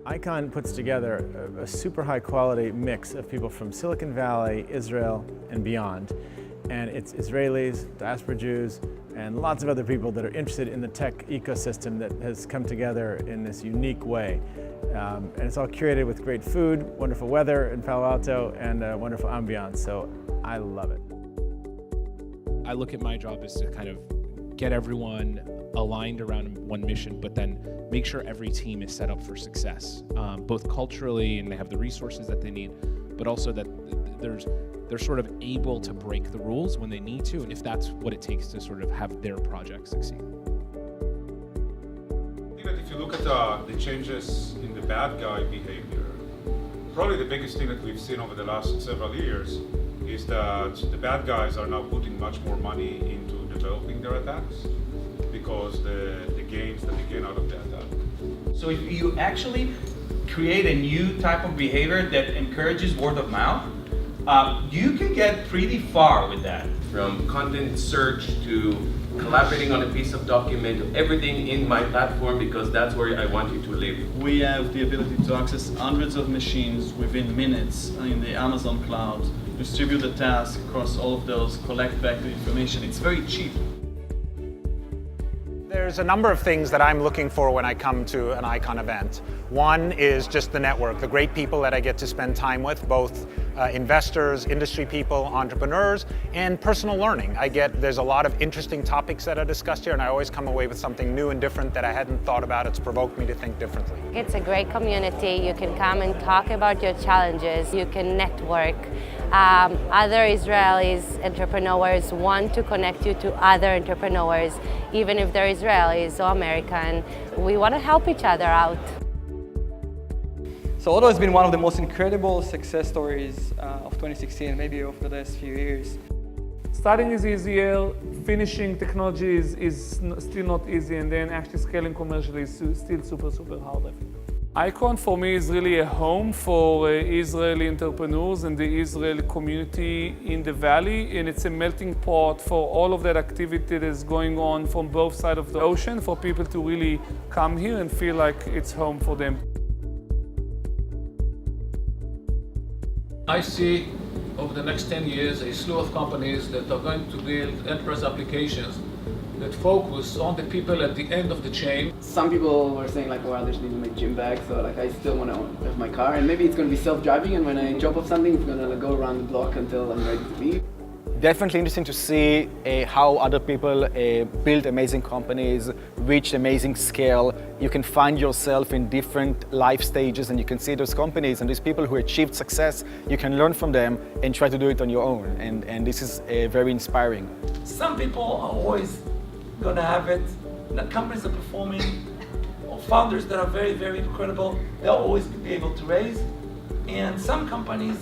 ICON puts together a super high quality mix of people from Silicon Valley, Israel, and beyond. And it's Israelis, diaspora Jews, and lots of other people that are interested in the tech ecosystem that has come together in this unique way. And it's all curated with great food, wonderful weather in Palo Alto, and a wonderful ambiance, so I love it. I look at my job as to kind of get everyone aligned around one mission, but then make sure every team is set up for success, both culturally and they have the resources that they need, but also that they're sort of able to break the rules when they need to, and if that's what it takes to sort of have their project succeed. I think that if you look at the changes in the bad guy behavior, probably the biggest thing that we've seen over the last several years is that the bad guys are now putting much more money into developing their attacks because the gains that they gain out of the attack. So if you actually create a new type of behavior that encourages word of mouth, you can get pretty far with that. From content search to collaborating on a piece of document, everything in my platform because that's where I want you to live. We have the ability to access hundreds of machines within minutes in the Amazon cloud, distribute the task across all of those, collect back the information. It's very cheap. There's a number of things that I'm looking for when I come to an ICON event. One is just the network, the great people that I get to spend time with, both investors, industry people, entrepreneurs, and personal learning. There's a lot of interesting topics that are discussed here, and I always come away with something new and different that I hadn't thought about. It's provoked me to think differently. It's a great community. You can come and talk about your challenges. You can network. Other Israelis entrepreneurs want to connect you to other entrepreneurs, even if they're Israelis or American. We want to help each other out. So Odoo has been one of the most incredible success stories of 2016, maybe of the last few years. Starting is easier, finishing technology is still not easy, and then actually scaling commercially is still super hard, I think. ICON for me is really a home for Israeli entrepreneurs and the Israeli community in the Valley, and it's a melting pot for all of that activity that is going on from both sides of the ocean for people to really come here and feel like it's home for them. I see over the next 10 years a slew of companies that are going to build enterprise applications that focus on the people at the end of the chain. Some people were saying like, well, I just need to make gym bags, so like I still want to have my car, and maybe it's going to be self-driving, and when I drop off something, it's going to go around the block until I'm ready to leave. Definitely interesting to see how other people build amazing companies, reach amazing scale. You can find yourself in different life stages and you can see those companies and these people who achieved success. You can learn from them and try to do it on your own. And this is very inspiring. Some people are always going to have it. The companies are performing, or founders that are very credible, they'll always be able to raise. And some companies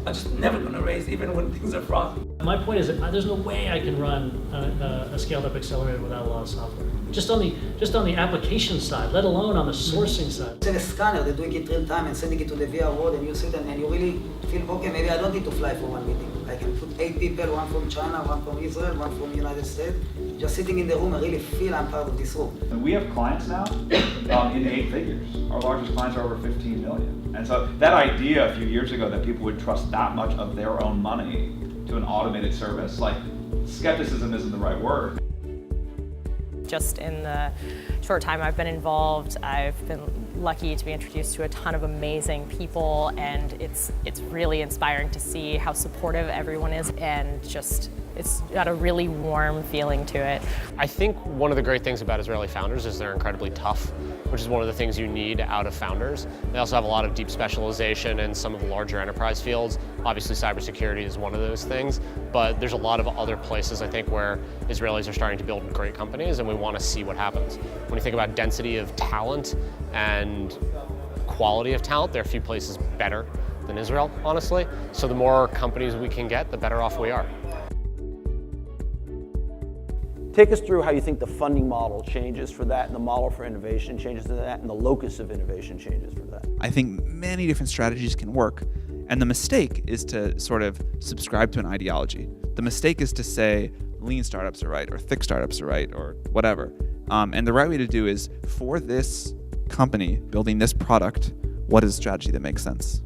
are just never going to raise even when things are frothy. My point is that there's no way I can run a scaled-up accelerator without a lot of software. Just on the application side, let alone on the sourcing side. It's a scanner, they're doing it real time and sending it to the VR world, and you sit and you really feel, okay, maybe I don't need to fly for one meeting. I can put 8 people, one from China, one from Israel, one from the United States, just sitting in the room and really feel I'm part of this room. And we have clients now in 8 figures. Our largest clients are over 15 million. And so that idea a few years ago that people would trust that much of their own money to an automated service, like skepticism isn't the right word. Just in the short time I've been involved, I've been lucky to be introduced to a ton of amazing people, and it's really inspiring to see how supportive everyone is, and just it's got a really warm feeling to it. I think one of the great things about Israeli founders is they're incredibly tough, which is one of the things you need out of founders. They also have a lot of deep specialization in some of the larger enterprise fields. Obviously cybersecurity is one of those things, but there's a lot of other places I think where Israelis are starting to build great companies, and we want to see what happens. When you think about density of talent and quality of talent, there are a few places better than Israel, honestly. So the more companies we can get, the better off we are. Take us through how you think the funding model changes for that, and the model for innovation changes to that, and the locus of innovation changes for that. I think many different strategies can work, and the mistake is to sort of subscribe to an ideology. The mistake is to say lean startups are right, or thick startups are right, or whatever. And the right way to do is, for this company building this product, what is a strategy that makes sense?